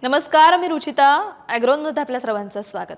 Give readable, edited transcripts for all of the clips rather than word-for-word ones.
नमस्कार, मी रुचिता. ॲग्रोनमध्ये आपल्या सर्वांचं स्वागत.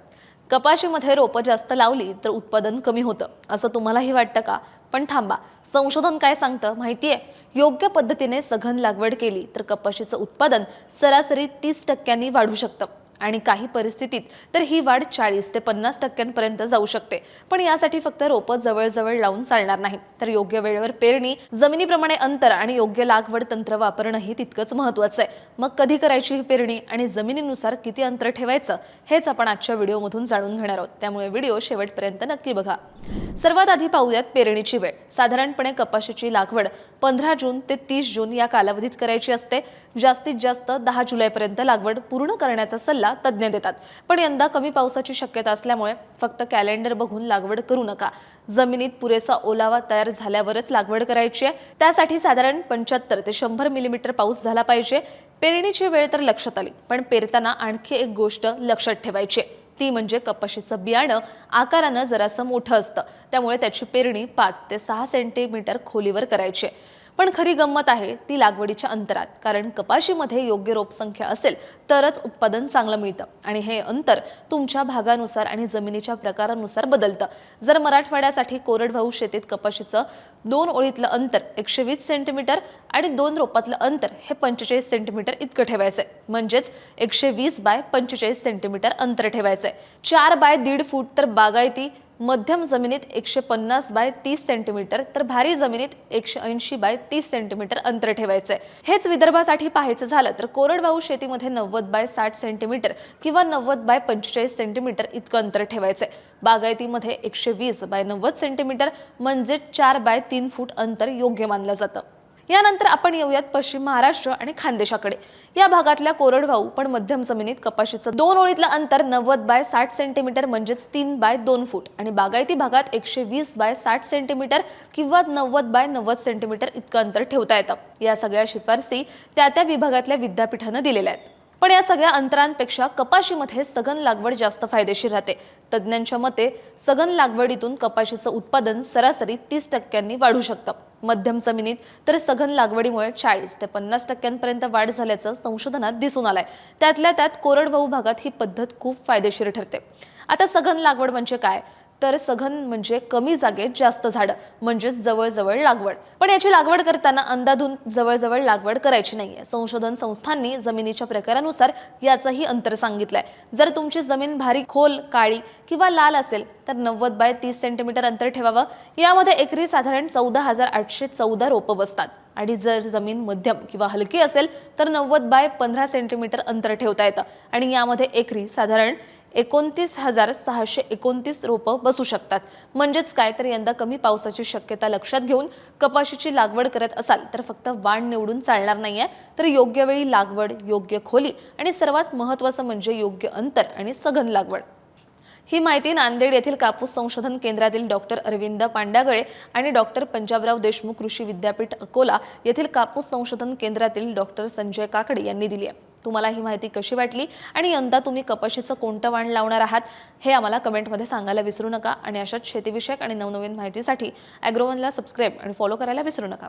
कपाशीमध्ये रोपं जास्त लावली तर उत्पादन कमी होतं असं तुम्हालाही वाटतं का? पण थांबा, संशोधन काय सांगतं माहितीये? योग्य पद्धतीने सघन लागवड केली तर कपाशीचं उत्पादन सरासरी 30% वाढू शकतं आणि काही परिस्थितीत तर ही वाढ 40 ते 50% जाऊ शकते. पण यासाठी फक्त रोपं जवळ लावून चालणार नाही, तर योग्य वेळेवर पेरणी, जमिनीप्रमाणे अंतर आणि योग्य लागवड तंत्र वापरणंही तितकंच महत्त्वाचं आहे. मग कधी करायची ही पेरणी आणि जमिनीनुसार किती अंतर ठेवायचं हेच आपण आजच्या व्हिडिओमधून जाणून घेणार आहोत. त्यामुळे व्हिडिओ शेवटपर्यंत नक्की बघा. सर्वात आधी पाहूयात पेरणीची वेळ. साधारणपणे कपाशीची लागवड 15 जून ते 30 जून या कालावधीत करायची असते. जास्तीत जास्त 10 जुलैपर्यंत लागवड पूर्ण करण्याचा सल्ला तज्ज्ञ देतात. पण यंदा कमी पावसाची शक्यता असल्यामुळे फक्त कॅलेंडर बघून लागवड करू नका. जमिनीत पुरेसा ओलावा तयार झाल्यावरच लागवड करायची आहे. त्यासाठी साधारण 75 ते 100 मिलीमीटर पाऊस झाला पाहिजे. पेरणीची वेळ तर लक्षात आली, पण पेरताना आणखी एक गोष्ट लक्षात ठेवायची, ती म्हणजे कपाशीचं बियाणं आकारानं जरासं मोठं असतं, त्यामुळे त्याची पेरणी 5 ते 6 सेंटीमीटर खोलीवर करायची. पण खरी गंमत आहे ती लागवडीच्या अंतरात, कारण कपाशीमध्ये योग्य रोपसंख्या असेल तरच उत्पादन चांगलं मिळतं आणि हे अंतर तुमच्या भागानुसार आणि जमिनीच्या प्रकारानुसार बदलतं. जर मराठवाड्यासाठी कोरडवाहू शेतीत कपाशीचं 2 ओळीतलं अंतर 120 सेंटीमीटर आणि 2 रोपातलं अंतर हे 45 सेंटीमीटर इतकं ठेवायचंय, म्हणजेच 120 बाय 45 सेंटीमीटर अंतर ठेवायचंय. 4 बाय 1.5 फूट तर बागायती, मध्यम जमिनीत 150 बाय 30 सेंटीमीटर तर भारी जमिनीत 180 बाय 30 सेंटीमीटर अंतर ठेवायचंय. हेच विदर्भासाठी पाहायचं झालं तर कोरडवाहू शेतीमध्ये 90 बाय 60 सेंटीमीटर किंवा 90 बाय 45 सेंटीमीटर इतकं अंतर ठेवायचंय. बागायतीमध्ये 120 बाय 90 सेंटीमीटर म्हणजे 4 बाय 3 फूट अंतर योग्य मानलं जातं. यानंतर आपण येऊयात पश्चिम महाराष्ट्र आणि खानदेशाकडे. या भागातल्या कोरडवाहू पण मध्यम जमिनीत कपाशीचं 2 ओळीतलं अंतर 90 बाय 60 सेंटीमीटर म्हणजेच 3 बाय 2 फूट आणि बागायती भागात 120 बाय 60 सेंटीमीटर किंवा 90 बाय 90 सेंटीमीटर इतकं अंतर ठेवता येतं. या सगळ्या शिफारसी त्या विभागातल्या विद्यापीठानं दिलेल्या आहेत. पण या सगळ्या अंतरांपेक्षा कपाशीमध्ये सघन लागवड जास्त फायदेशीर राहते. तज्ज्ञांच्या मते सघन लागवडीतून कपाशीचं उत्पादन सरासरी 30% वाढू शकतं. मध्यम जमिनीत तर सघन लागवडीमुळे 40 ते 50% वाढ झाल्याचं संशोधनात दिसून आलंय. त्यातल्या त्यात कोरडवाहू भागात ही पद्धत खूप फायदेशीर ठरते. आता सघन लागवड म्हणजे काय? तर सघन म्हणजे कमी जागेत जास्त झाडं, म्हणजेच जवळ लागवड. पण याची लागवड करताना अंधाधुंद जवळ लागवड करायची नाहीये. संशोधन संस्थांनी जमिनीच्या प्रकारानुसार याचंही अंतर सांगितलंय. जर तुमची जमीन भारी खोल, काळी किंवा लाल असेल तर 90 बाय 30 सेंटीमीटर अंतर ठेवावं. यामध्ये एकरी साधारण 14,814 रोपं बसतात. आणि जर जमीन मध्यम किंवा हलकी असेल तर 90 बाय 15 सेंटीमीटर अंतर ठेवता येतं आणि यामध्ये एकरी साधारण 29,629 रोपं बसू शकतात. म्हणजेच काय, तर यंदा कमी पावसाची शक्यता लक्षात घेऊन कपाशीची लागवड करत असाल तर फक्त वाण निवडून चालणार नाहीये, तर योग्य वेळी लागवड, योग्य खोली आणि सर्वात महत्त्वाचं म्हणजे योग्य अंतर आणि सघन लागवड. ही माहिती नांदेड येथील कापूस संशोधन केंद्रातील डॉक्टर अरविंद पांड्यागळे आणि डॉक्टर पंजाबराव देशमुख कृषी विद्यापीठ अकोला येथील कापूस संशोधन केंद्रातील डॉक्टर संजय काकडे यांनी दिली आहे. तुम्हाला ही माहिती कशी वाटली आणि यंदा तुम्ही कपाशीचं कोणतं वाण लावणार आहात हे आम्हाला कमेंटमध्ये सांगायला विसरू नका. आणि अशाच शेतीविषयक आणि नवनवीन माहितीसाठी ॲग्रोवनला सबस्क्राईब आणि फॉलो करायला विसरू नका.